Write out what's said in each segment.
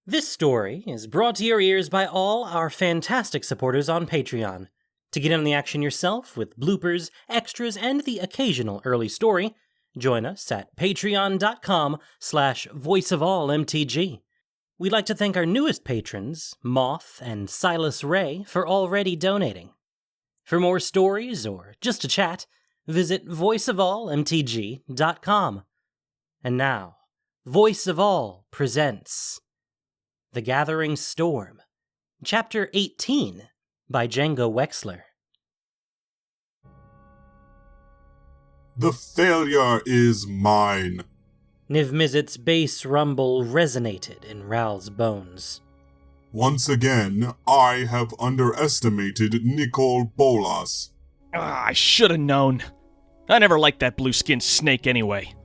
This story is brought to your ears by all our fantastic supporters on Patreon. To get in on the action yourself with bloopers, extras, and the occasional early story, join us at patreon.com/voiceofallmtg. We'd like to thank our newest patrons, Moth and Silas Ray, for already donating. For more stories or just to chat, visit voiceofallmtg.com. And now, Voice of All presents The Gathering Storm, Chapter 18, by Django Wexler. The failure is mine. Niv Mizzet's bass rumble resonated in Ral's bones. Once again, I have underestimated Nicol Bolas. I should have known. I never liked that blue-skinned snake anyway.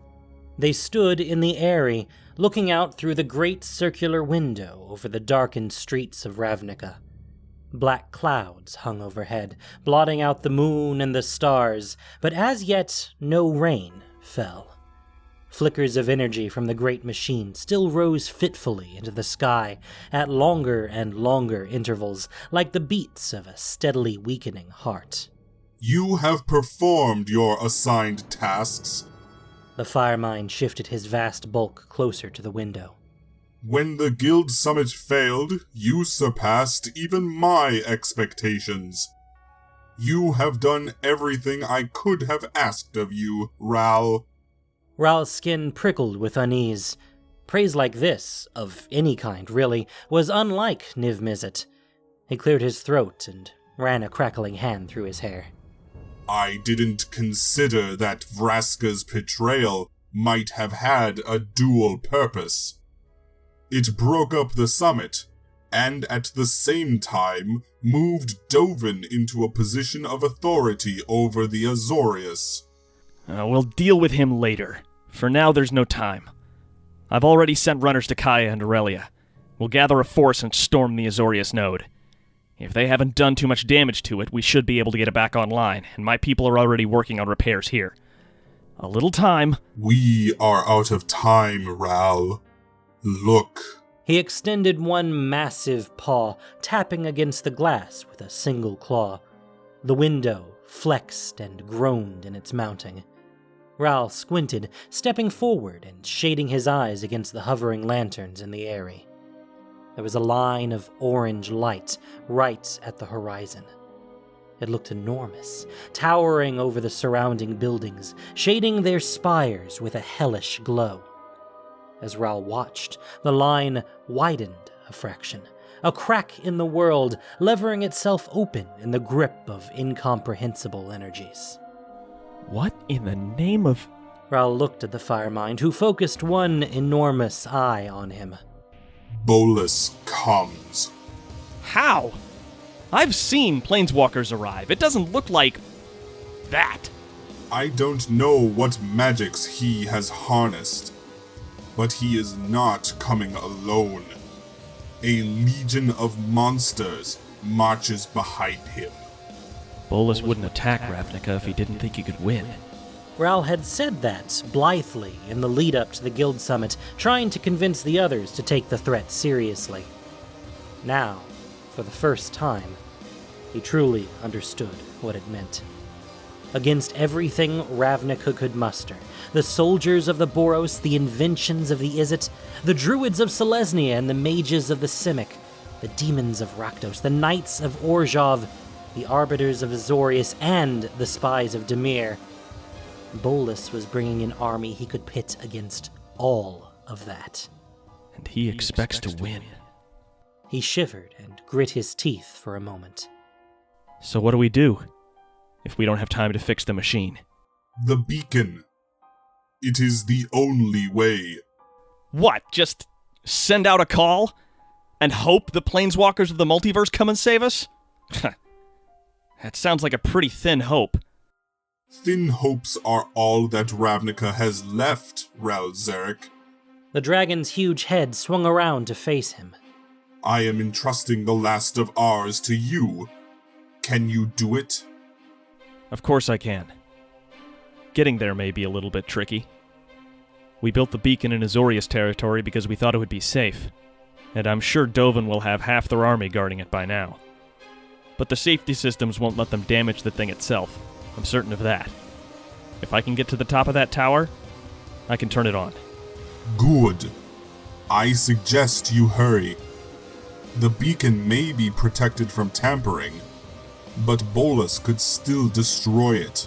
They stood in the Eyrie, looking out through the great circular window over the darkened streets of Ravnica. Black clouds hung overhead, blotting out the moon and the stars, but as yet no rain fell. Flickers of energy from the great machine still rose fitfully into the sky at longer and longer intervals, like the beats of a steadily weakening heart. You have performed your assigned tasks. The firemind shifted his vast bulk closer to the window. When the Guild Summit failed, you surpassed even my expectations. You have done everything I could have asked of you, Ral. Ral's skin prickled with unease. Praise like this, of any kind really, was unlike Niv Mizzet. He cleared his throat and ran a crackling hand through his hair. I didn't consider that Vraska's betrayal might have had a dual purpose. It broke up the summit, and at the same time moved Dovin into a position of authority over the Azorius. We'll deal with him later. For now, there's no time. I've already sent runners to Kaya and Aurelia. We'll gather a force and storm the Azorius node. If they haven't done too much damage to it, we should be able to get it back online, and my people are already working on repairs here. A little time. We are out of time, Ral. Look. He extended one massive paw, tapping against the glass with a single claw. The window flexed and groaned in its mounting. Ral squinted, stepping forward and shading his eyes against the hovering lanterns in the Eyrie. There was a line of orange light right at the horizon. It looked enormous, towering over the surrounding buildings, shading their spires with a hellish glow. As Ral watched, the line widened a fraction, a crack in the world, levering itself open in the grip of incomprehensible energies. What in the name of... Ral looked at the firemind, who focused one enormous eye on him. Bolas comes. How? I've seen planeswalkers arrive. It doesn't look like... that. I don't know what magics he has harnessed, but he is not coming alone. A legion of monsters marches behind him. Bolas wouldn't attack Ravnica if he didn't think he could win. Ral had said that blithely in the lead-up to the Guild Summit, trying to convince the others to take the threat seriously. Now, for the first time, he truly understood what it meant. Against everything Ravnica could muster, the soldiers of the Boros, the inventions of the Izzet, the druids of Selesnya and the mages of the Simic, the demons of Rakdos, the knights of Orzhov, the arbiters of Azorius, and the spies of Dimir, Bolas was bringing an army he could pit against all of that. And he expects to win. He shivered and grit his teeth for a moment. So what do we do, if we don't have time to fix the machine? The beacon. It is the only way. What, just send out a call? And hope the planeswalkers of the multiverse come and save us? That sounds like a pretty thin hope. Thin hopes are all that Ravnica has left, Ral Zarek. The dragon's huge head swung around to face him. I am entrusting the last of ours to you. Can you do it? Of course I can. Getting there may be a little bit tricky. We built the beacon in Azorius territory because we thought it would be safe. and I'm sure Dovin will have half their army guarding it by now. But the safety systems won't let them damage the thing itself. I'm certain of that. If I can get to the top of that tower, I can turn it on. Good. I suggest you hurry. The beacon may be protected from tampering, but Bolas could still destroy it.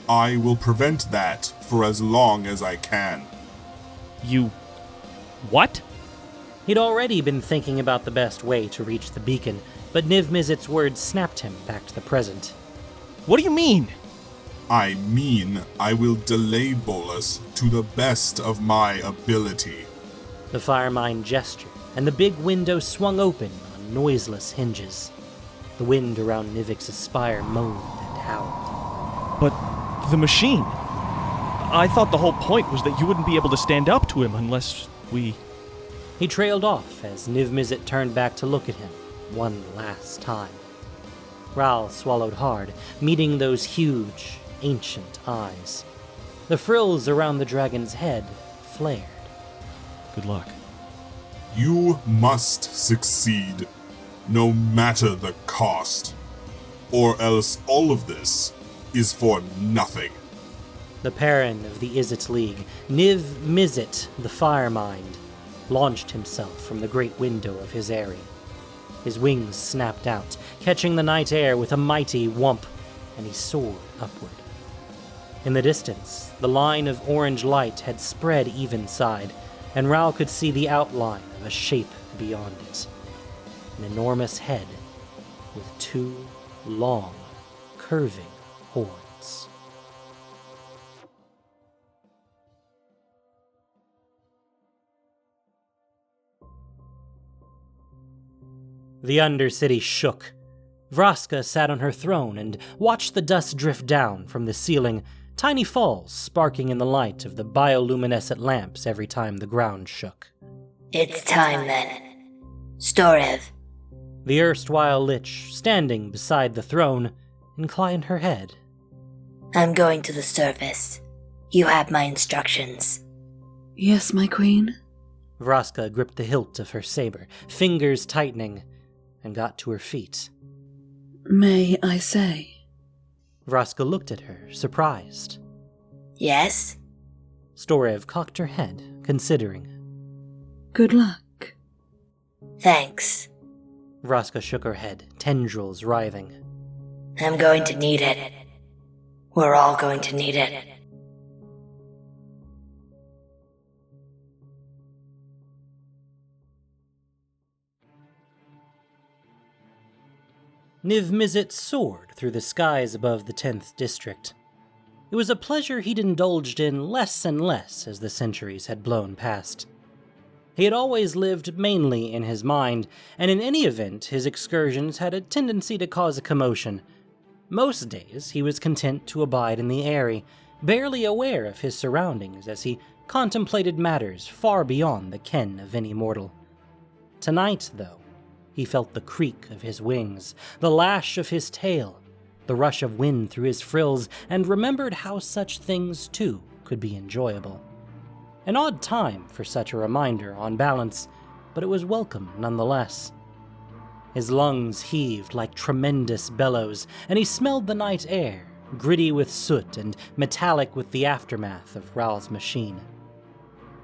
I will prevent that for as long as I can. You... what? He'd already been thinking about the best way to reach the beacon, but Niv Mizzet's words snapped him back to the present. What do you mean? I mean, I will delay Bolas to the best of my ability. The firemind gestured, and the big window swung open on noiseless hinges. The wind around Nivix's spire moaned and howled. But the machine... I thought the whole point was that you wouldn't be able to stand up to him unless we... He trailed off as Niv Mizzet turned back to look at him one last time. Ral swallowed hard, meeting those huge, ancient eyes. The frills around the dragon's head flared. Good luck. You must succeed, no matter the cost. Or else all of this is for nothing. The Perrin of the Izzet League, Niv Mizzet, the Firemind, launched himself from the great window of his eyrie. His wings snapped out, catching the night air with a mighty whomp, and he soared upward. In the distance, the line of orange light had spread evenside, and Ral could see the outline of a shape beyond it. An enormous head with two long, curving horns. The Undercity shook. Vraska sat on her throne and watched the dust drift down from the ceiling, tiny falls sparking in the light of the bioluminescent lamps every time the ground shook. It's time then. Storev. The erstwhile Lich, standing beside the throne, inclined her head. I'm going to the surface. You have my instructions. Yes, my queen. Vraska gripped the hilt of her saber, fingers tightening, and got to her feet. May I say? Vraska looked at her, surprised. Yes? Storev cocked her head, considering. Good luck. Thanks. Vraska shook her head, tendrils writhing. I'm going to need it. We're all going to need it. Niv Mizzet soared through the skies above the 10th district. It was a pleasure he'd indulged in less and less as the centuries had blown past. He had always lived mainly in his mind, and in any event his excursions had a tendency to cause a commotion. Most days he was content to abide in the eyrie, barely aware of his surroundings as he contemplated matters far beyond the ken of any mortal. Tonight, though, he felt the creak of his wings, the lash of his tail, the rush of wind through his frills, and remembered how such things, too, could be enjoyable. An odd time for such a reminder, on balance, but it was welcome nonetheless. His lungs heaved like tremendous bellows, and he smelled the night air, gritty with soot and metallic with the aftermath of Ral's machine.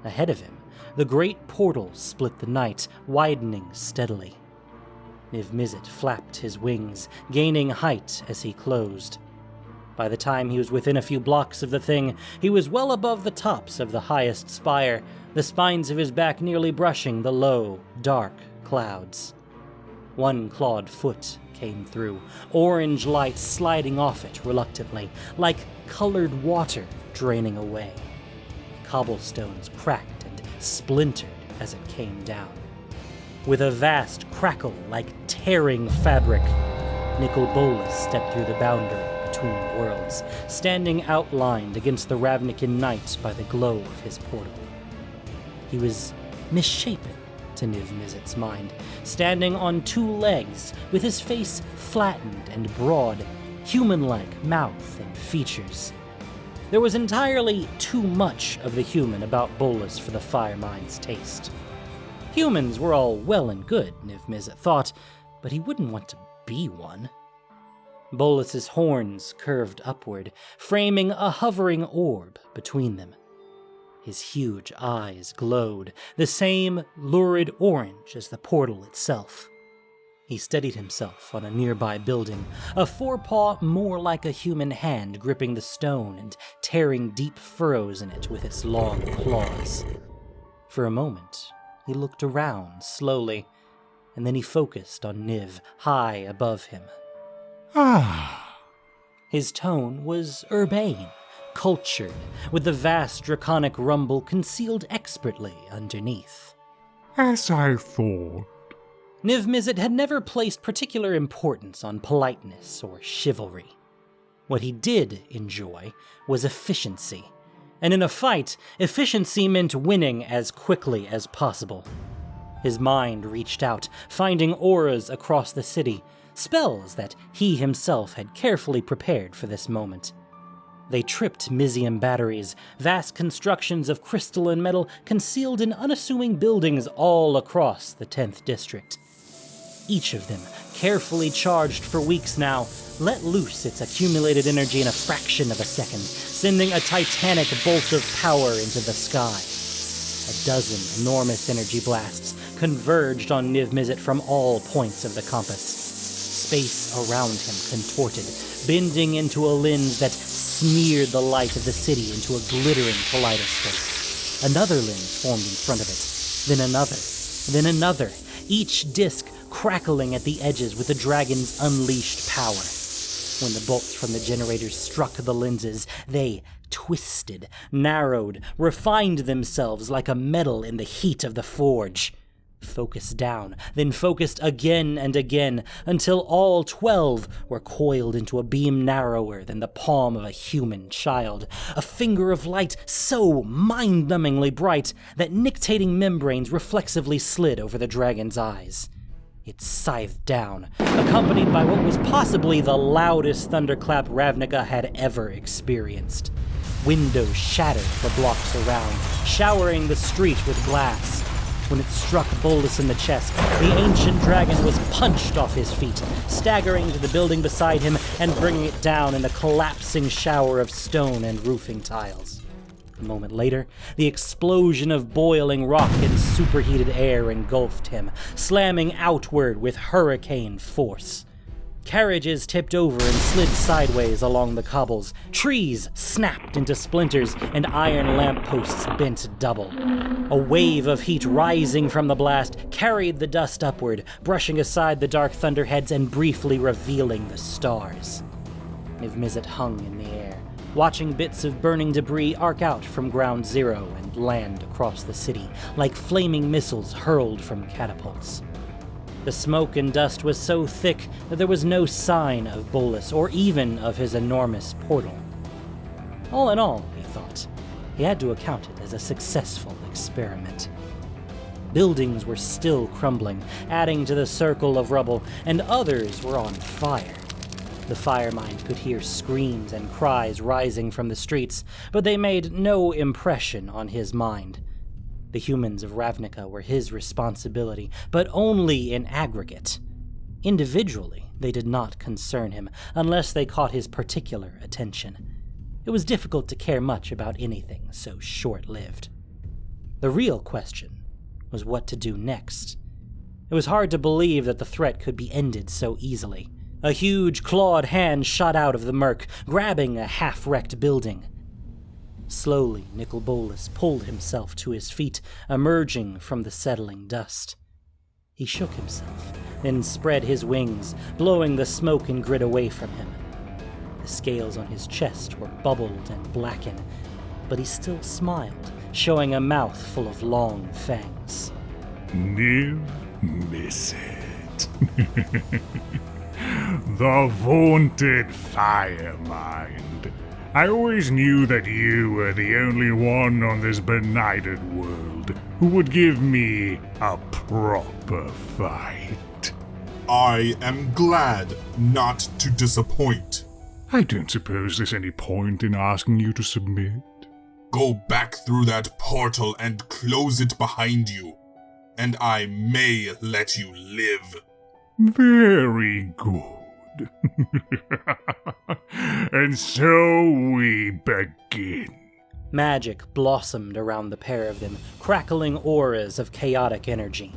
Ahead of him, the great portal split the night, widening steadily. Niv Mizzet flapped his wings, gaining height as he closed. By the time he was within a few blocks of the thing, he was well above the tops of the highest spire, the spines of his back nearly brushing the low, dark clouds. One clawed foot came through, orange light sliding off it reluctantly, like colored water draining away. Cobblestones cracked and splintered as it came down. With a vast crackle like tearing fabric, Nicol Bolas stepped through the boundary between worlds, standing outlined against the Ravnican night by the glow of his portal. He was misshapen to Niv Mizzet's mind, standing on two legs, with his face flattened and broad, human-like mouth and features. There was entirely too much of the human about Bolas for the Firemind's taste. Humans were all well and good, Niv Mizzet thought, but he wouldn't want to be one. Bolas's horns curved upward, framing a hovering orb between them. His huge eyes glowed, the same lurid orange as the portal itself. He steadied himself on a nearby building, a forepaw more like a human hand gripping the stone and tearing deep furrows in it with its long claws. For a moment, he looked around slowly, and then he focused on Niv high above him. His tone was urbane, cultured, with the vast draconic rumble concealed expertly underneath. As I thought. Niv Mizzet had never placed particular importance on politeness or chivalry. What he did enjoy was efficiency, and in a fight, efficiency meant winning as quickly as possible. His mind reached out, finding auras across the city, spells that he himself had carefully prepared for this moment. They tripped Mizium batteries, vast constructions of crystal and metal concealed in unassuming buildings all across the 10th district. Each of them, carefully charged for weeks now, let loose its accumulated energy in a fraction of a second, sending a titanic bolt of power into the sky. A dozen enormous energy blasts converged on Niv Mizzet from all points of the compass. Space around him contorted, bending into a lens that smeared the light of the city into a glittering kaleidoscope. Another lens formed in front of it, then another, each disc crackling at the edges with the dragon's unleashed power. When the bolts from the generators struck the lenses, they twisted, narrowed, refined themselves like a metal in the heat of the forge. Focused down, then focused again and again, until all 12 were coiled into a beam narrower than the palm of a human child. A finger of light so mind-numbingly bright that nictating membranes reflexively slid over the dragon's eyes. It scythed down, accompanied by what was possibly the loudest thunderclap Ravnica had ever experienced. Windows shattered for blocks around, showering the street with glass. When it struck Bolas in the chest, the ancient dragon was punched off his feet, staggering to the building beside him and bringing it down in a collapsing shower of stone and roofing tiles. A moment later, the explosion of boiling rock and superheated air engulfed him, slamming outward with hurricane force. Carriages tipped over and slid sideways along the cobbles. Trees snapped into splinters, and iron lampposts bent double. A wave of heat rising from the blast carried the dust upward, brushing aside the dark thunderheads and briefly revealing the stars. Niv Mizzet hung in the air, watching bits of burning debris arc out from Ground Zero and land across the city, like flaming missiles hurled from catapults. The smoke and dust was so thick that there was no sign of Bolas or even of his enormous portal. All in all, he thought, he had to account it as a successful experiment. Buildings were still crumbling, adding to the circle of rubble, and others were on fire. The firemind could hear screams and cries rising from the streets, but they made no impression on his mind. The humans of Ravnica were his responsibility, but only in aggregate. Individually, they did not concern him, unless they caught his particular attention. It was difficult to care much about anything so short-lived. The real question was what to do next. It was hard to believe that the threat could be ended so easily. A huge clawed hand shot out of the murk, grabbing a half-wrecked building. Slowly, Nicol Bolas pulled himself to his feet, emerging from the settling dust. He shook himself, then spread his wings, blowing the smoke and grit away from him. The scales on his chest were bubbled and blackened, but he still smiled, showing a mouth full of long fangs. Niv Mizzet. The vaunted Firemind. I always knew that you were the only one on this benighted world who would give me a proper fight. I am glad not to disappoint. I don't suppose there's any point in asking you to submit. Go back through that portal and close it behind you. and I may let you live. Very good. And so we begin. Magic blossomed around the pair of them, crackling auras of chaotic energy.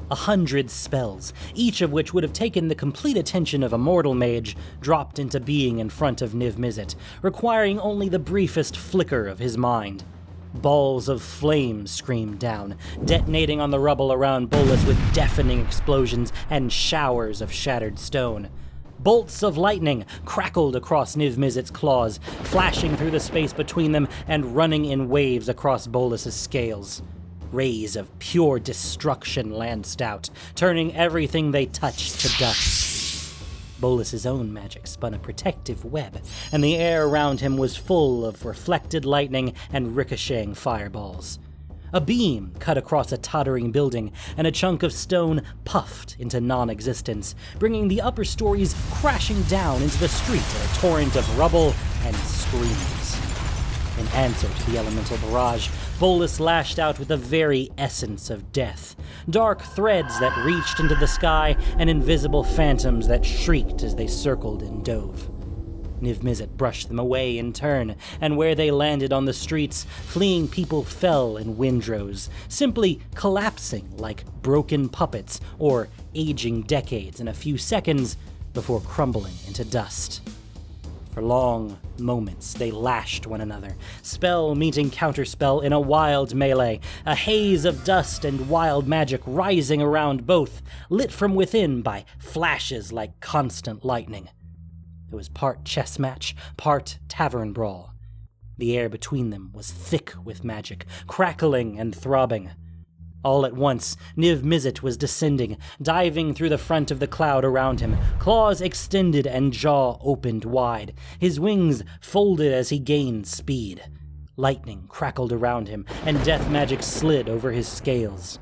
100 spells, each of which would have taken the complete attention of a mortal mage, dropped into being in front of Niv Mizzet, requiring only the briefest flicker of his mind. Balls of flame screamed down, detonating on the rubble around Bolas with deafening explosions and showers of shattered stone. Bolts of lightning crackled across Niv Mizzet's claws, flashing through the space between them and running in waves across Bolas's scales. Rays of pure destruction lanced out, turning everything they touched to dust. Bolas's own magic spun a protective web, and the air around him was full of reflected lightning and ricocheting fireballs. A beam cut across a tottering building, and a chunk of stone puffed into non-existence, bringing the upper stories crashing down into the street in a torrent of rubble and screams. In answer to the elemental barrage, Bolas lashed out with the very essence of death. Dark threads that reached into the sky and invisible phantoms that shrieked as they circled and dove. Niv Mizzet brushed them away in turn, and where they landed on the streets, fleeing people fell in windrows, simply collapsing like broken puppets or aging decades in a few seconds before crumbling into dust. For long moments, they lashed one another, spell meeting counterspell in a wild melee, a haze of dust and wild magic rising around both, lit from within by flashes like constant lightning. It was part chess match, part tavern brawl. The air between them was thick with magic, crackling and throbbing. All at once, Niv Mizzet was descending, diving through the front of the cloud around him, claws extended and jaw opened wide. His wings folded as he gained speed. Lightning crackled around him, and death magic slid over his scales.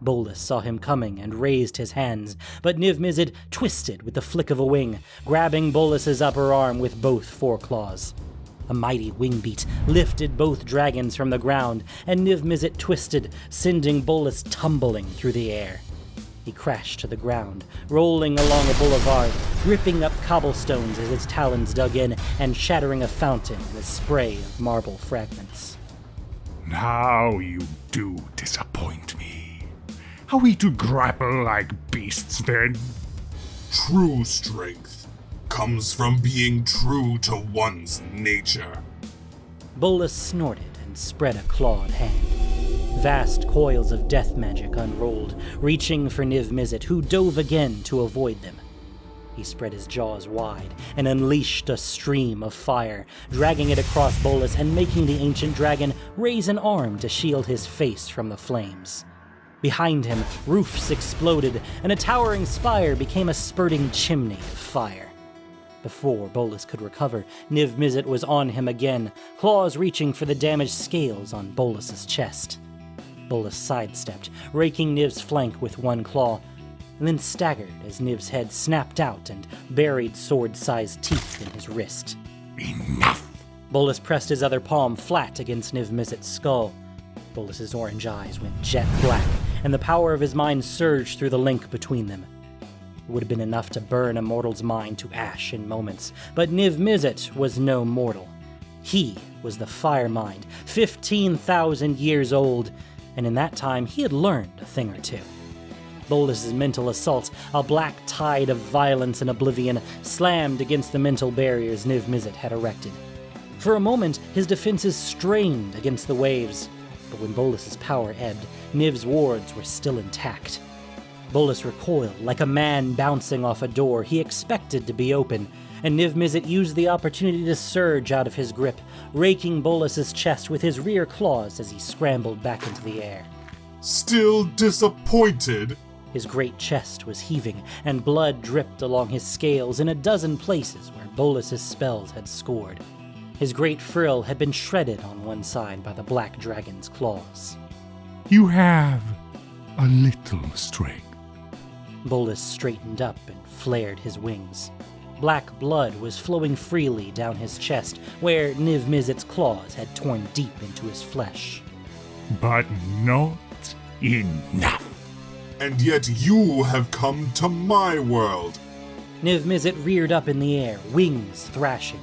Bolas saw him coming and raised his hands, but Niv Mizzet twisted with the flick of a wing, grabbing Bolas's upper arm with both foreclaws. A mighty wing beat lifted both dragons from the ground, and Niv Mizzet twisted, sending Bolas tumbling through the air. He crashed to the ground, rolling along a boulevard, ripping up cobblestones as his talons dug in and shattering a fountain in a spray of marble fragments. Now you do disappoint me. Are we to grapple like beasts then? True strength comes from being true to one's nature. Bolas snorted and spread a clawed hand. Vast coils of death magic unrolled, reaching for Niv Mizzet, who dove again to avoid them. He spread his jaws wide and unleashed a stream of fire, dragging it across Bolas and making the ancient dragon raise an arm to shield his face from the flames. Behind him, roofs exploded, and a towering spire became a spurting chimney of fire. Before Bolas could recover, Niv Mizzet was on him again, claws reaching for the damaged scales on Bolas's chest. Bolas sidestepped, raking Niv's flank with one claw, and then staggered as Niv's head snapped out and buried sword-sized teeth in his wrist. Enough! Bolas pressed his other palm flat against Niv Mizzet's skull. Bolas's orange eyes went jet black, and the power of his mind surged through the link between them. It would have been enough to burn a mortal's mind to ash in moments, but Niv Mizzet was no mortal. He was the Fire Mind, 15,000 years old, and in that time he had learned a thing or two. Bolas's mental assault, a black tide of violence and oblivion, slammed against the mental barriers Niv Mizzet had erected. For a moment, his defenses strained against the waves, but when Bolas's power ebbed, Niv's wards were still intact. Bolas recoiled like a man bouncing off a door he expected to be open, and Niv Mizzet used the opportunity to surge out of his grip, raking Bolas's chest with his rear claws as he scrambled back into the air. Still disappointed? His great chest was heaving, and blood dripped along his scales in a dozen places where Bolas's spells had scored. His great frill had been shredded on one side by the black dragon's claws. You have a little strength. Bolas straightened up and flared his wings. Black blood was flowing freely down his chest, where Niv Mizzet's claws had torn deep into his flesh. But not enough. And yet you have come to my world. Niv Mizzet reared up in the air, wings thrashing.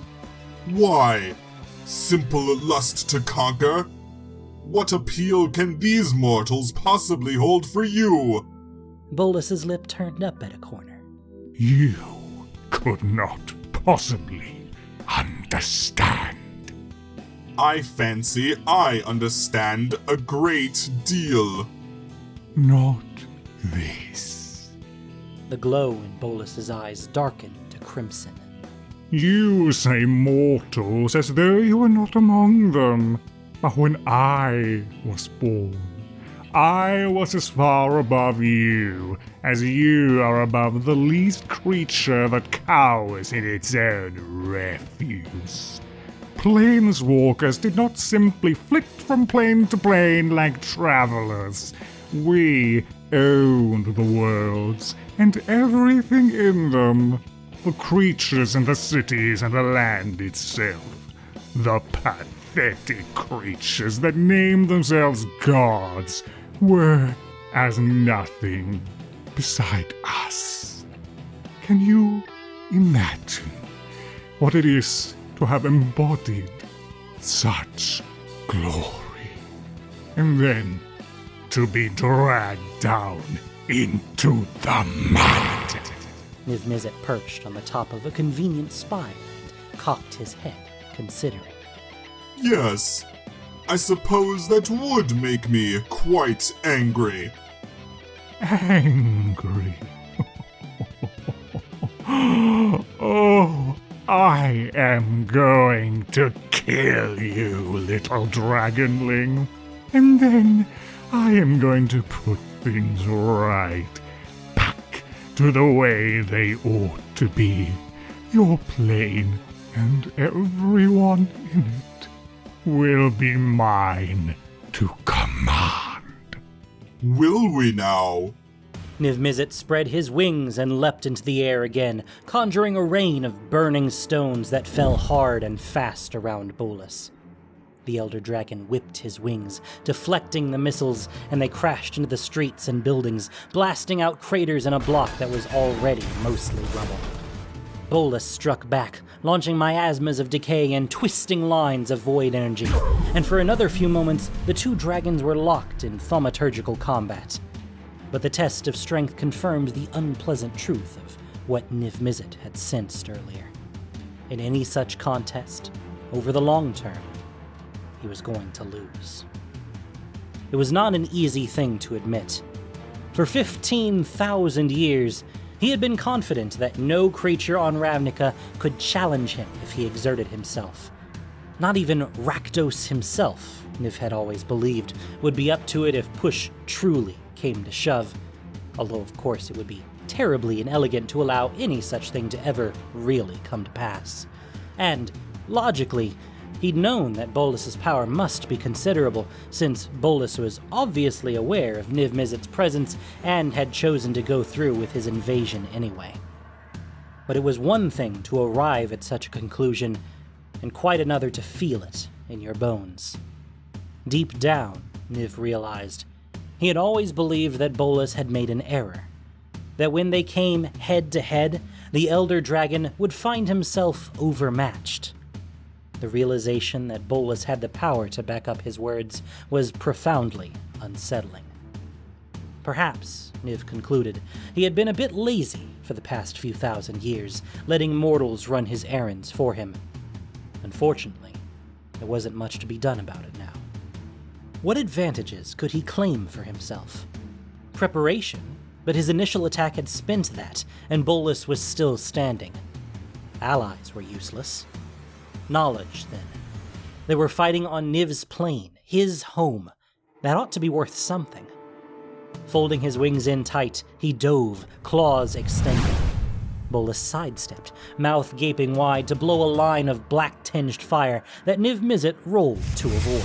Why? Simple lust to conquer? What appeal can these mortals possibly hold for you? Bolas's lip turned up at a corner. You could not possibly understand. I fancy I understand a great deal. Not this. The glow in Bolas's eyes darkened to crimson. You say mortals as though you were not among them. But when I was born, I was as far above you as you are above the least creature that cowers in its own refuse. Planeswalkers did not simply flit from plane to plane like travelers. We owned the worlds and everything in them. The creatures and the cities and the land itself. The pathetic creatures that named themselves gods were as nothing beside us. Can you imagine what it is to have embodied such glory, and then to be dragged down into the mud? Niv Mizzet perched on the top of a convenient spine and cocked his head, considering. Yes, I suppose that would make me quite angry. Angry? Oh, I am going to kill you, little dragonling. And then I am going to put things right. Back to the way they ought to be. Your plane and everyone in it will be mine to command. Will we now? Niv Mizzet spread his wings and leapt into the air again, conjuring a rain of burning stones that fell hard and fast around Bolas. The Elder Dragon whipped his wings, deflecting the missiles, and they crashed into the streets and buildings, blasting out craters in a block that was already mostly rubble. Bolas struck back, launching miasmas of decay and twisting lines of void energy, and for another few moments, the two dragons were locked in thaumaturgical combat. But the test of strength confirmed the unpleasant truth of what Niv Mizzet had sensed earlier. In any such contest, over the long term, he was going to lose. It was not an easy thing to admit. For 15,000 years, he had been confident that no creature on Ravnica could challenge him if he exerted himself. Not even Rakdos himself, Niv had always believed, would be up to it if push truly came to shove, although of course it would be terribly inelegant to allow any such thing to ever really come to pass. And, logically, he'd known that Bolas's power must be considerable, since Bolas was obviously aware of Niv Mizzet's presence and had chosen to go through with his invasion anyway. But it was one thing to arrive at such a conclusion, and quite another to feel it in your bones. Deep down, Niv realized, he had always believed that Bolas had made an error. That when they came head to head, the Elder Dragon would find himself overmatched. The realization that Bolas had the power to back up his words was profoundly unsettling. Perhaps, Niv concluded, he had been a bit lazy for the past few thousand years, letting mortals run his errands for him. Unfortunately, there wasn't much to be done about it now. What advantages could he claim for himself? Preparation, but his initial attack had spent that, and Bolas was still standing. Allies were useless. Knowledge, then. They were fighting on Niv's plane, his home. That ought to be worth something. Folding his wings in tight, he dove, claws extended. Bolas sidestepped, mouth gaping wide to blow a line of black-tinged fire that Niv Mizzet rolled to avoid.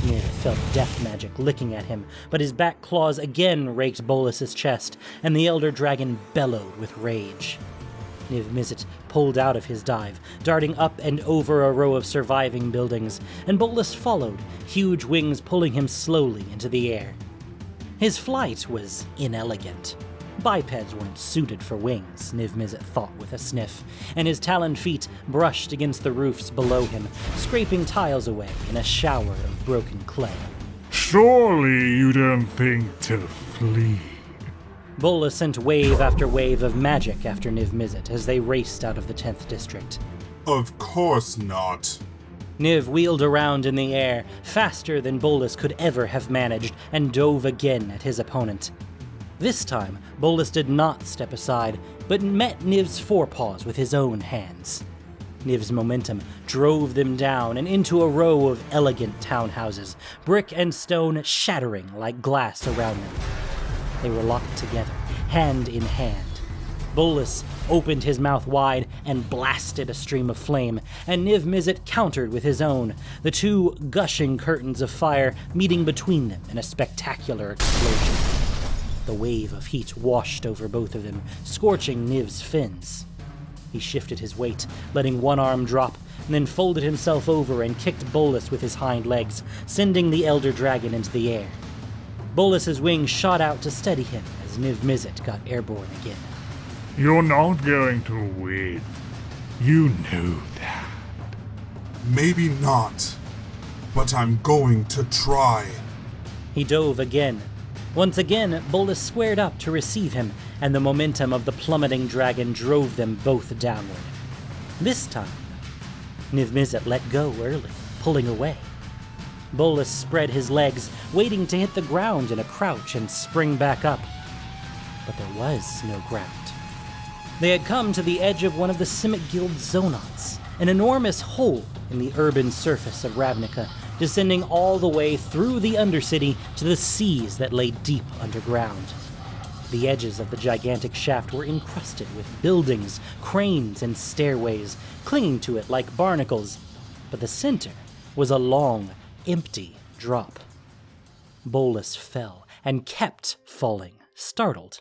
Niv felt death magic licking at him, but his back claws again raked Bolas's chest, and the Elder Dragon bellowed with rage. Niv Mizzet pulled out of his dive, darting up and over a row of surviving buildings, and Bolas followed, huge wings pulling him slowly into the air. His flight was inelegant. Bipeds weren't suited for wings, Niv Mizzet thought with a sniff, and his taloned feet brushed against the roofs below him, scraping tiles away in a shower of broken clay. Surely you don't think to flee. Bolas sent wave after wave of magic after Niv Mizzet as they raced out of the 10th district. Of course not. Niv wheeled around in the air, faster than Bolas could ever have managed, and dove again at his opponent. This time, Bolas did not step aside, but met Niv's forepaws with his own hands. Niv's momentum drove them down and into a row of elegant townhouses, brick and stone shattering like glass around them. They were locked together, hand in hand. Bolas opened his mouth wide and blasted a stream of flame, and Niv Mizzet countered with his own, the two gushing curtains of fire meeting between them in a spectacular explosion. The wave of heat washed over both of them, scorching Niv's fins. He shifted his weight, letting one arm drop, and then folded himself over and kicked Bolas with his hind legs, sending the Elder Dragon into the air. Bolas's wings shot out to steady him as Niv Mizzet got airborne again. You're not going to win. You know that. Maybe not, but I'm going to try. He dove again. Once again, Bolas squared up to receive him, and the momentum of the plummeting dragon drove them both downward. This time, Niv Mizzet let go early, pulling away. Bolas spread his legs, waiting to hit the ground in a crouch and spring back up. But there was no ground. They had come to the edge of one of the Simic Guild's zonauts, an enormous hole in the urban surface of Ravnica, descending all the way through the Undercity to the seas that lay deep underground. The edges of the gigantic shaft were encrusted with buildings, cranes, and stairways, clinging to it like barnacles, but the center was a long, empty drop. Bolas fell, and kept falling, startled.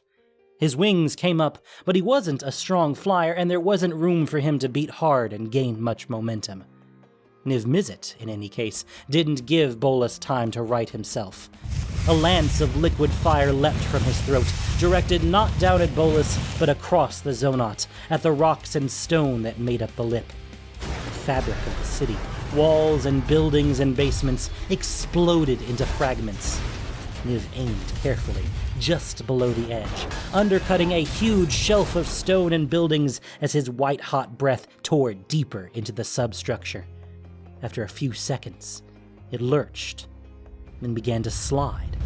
His wings came up, but he wasn't a strong flyer, and there wasn't room for him to beat hard and gain much momentum. Niv Mizzet, in any case, didn't give Bolas time to right himself. A lance of liquid fire leapt from his throat, directed not down at Bolas, but across the zonaut, at the rocks and stone that made up the lip. The fabric of the city, walls and buildings and basements, exploded into fragments. Niv aimed carefully, just below the edge, undercutting a huge shelf of stone and buildings as his white-hot breath tore deeper into the substructure. After a few seconds, it lurched, then began to slide,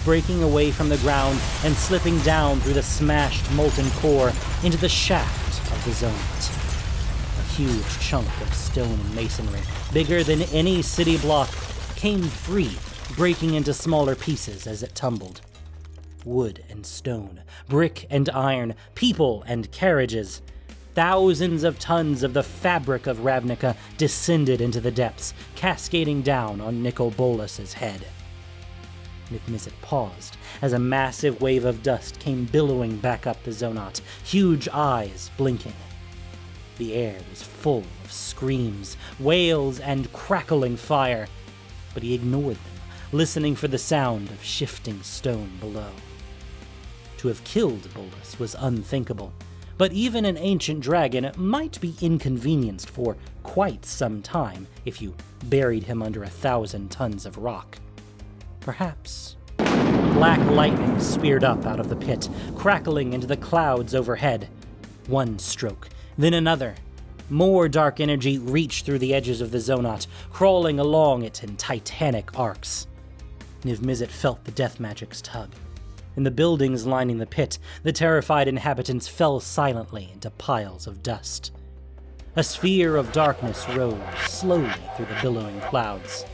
breaking away from the ground and slipping down through the smashed molten core into the shaft of the zonat. A huge chunk of stone and masonry, bigger than any city block, came free, breaking into smaller pieces as it tumbled. Wood and stone, brick and iron, people and carriages. Thousands of tons of the fabric of Ravnica descended into the depths, cascading down on Nicol Bolas's head. Niv Mizzet paused as a massive wave of dust came billowing back up the zonat, huge eyes blinking. The air was full of screams, wails, and crackling fire, but he ignored them, listening for the sound of shifting stone below. To have killed Bolas was unthinkable, but even an ancient dragon might be inconvenienced for quite some time if you buried him under 1,000 tons of rock. Perhaps. Black lightning speared up out of the pit, crackling into the clouds overhead. One stroke, then another. More dark energy reached through the edges of the zonat, crawling along it in titanic arcs. Niv Mizzet felt the death magic's tug. In the buildings lining the pit, the terrified inhabitants fell silently into piles of dust. A sphere of darkness rose slowly through the billowing clouds.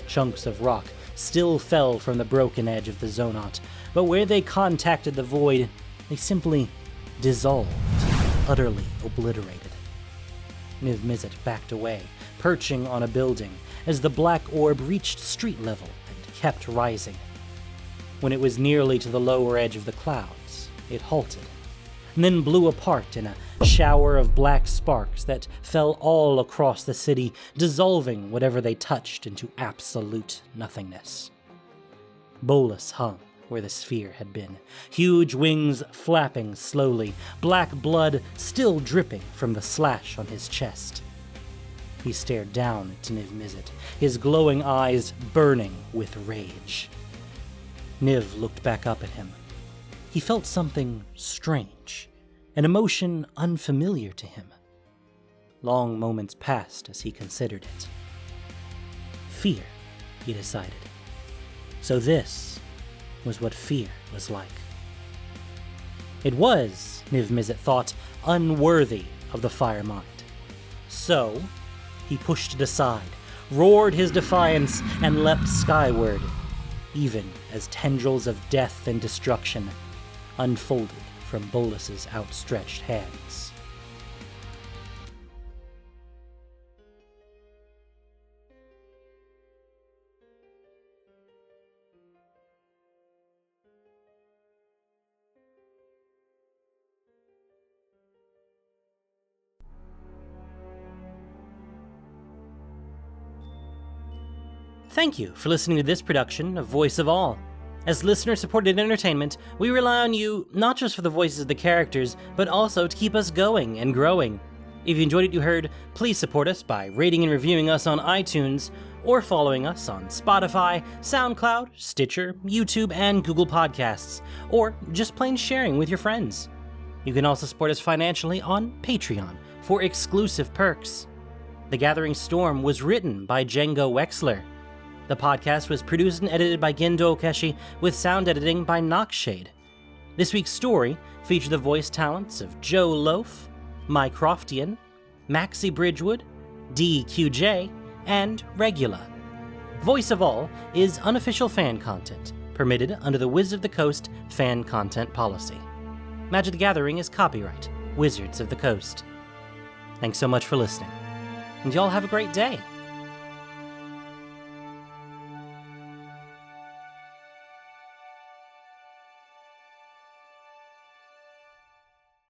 Chunks of rock still fell from the broken edge of the zonat, but where they contacted the void, they simply dissolved, utterly obliterated. Niv Mizzet backed away, perching on a building, as the black orb reached street level and kept rising. When it was nearly to the lower edge of the clouds, it halted, and then blew apart in a shower of black sparks that fell all across the city, dissolving whatever they touched into absolute nothingness. Bolas hung, where the sphere had been, huge wings flapping slowly, black blood still dripping from the slash on his chest. He stared down at Niv Mizzet, his glowing eyes burning with rage. Niv looked back up at him. He felt something strange, an emotion unfamiliar to him. Long moments passed as he considered it. Fear, he decided. So this was what fear was like. It was, Niv Mizzet thought, unworthy of the Fire Mind. So, he pushed it aside, roared his defiance, and leapt skyward, even as tendrils of death and destruction unfolded from Bolas's outstretched hands. Thank you for listening to this production of Voice of All. As listener-supported entertainment, we rely on you not just for the voices of the characters, but also to keep us going and growing. If you enjoyed what you heard, please support us by rating and reviewing us on iTunes, or following us on Spotify, SoundCloud, Stitcher, YouTube, and Google Podcasts, or just plain sharing with your friends. You can also support us financially on Patreon for exclusive perks. The Gathering Storm was written by Django Wexler. The podcast was produced and edited by Gendo Okeshi, with sound editing by Noxshade. This week's story featured the voice talents of Joe Loaf, Mycroftian, Maxie Bridgewood, DQJ, and Regula. Voice of All is unofficial fan content, permitted under the Wizards of the Coast fan content policy. Magic the Gathering is copyright Wizards of the Coast. Thanks so much for listening, and y'all have a great day.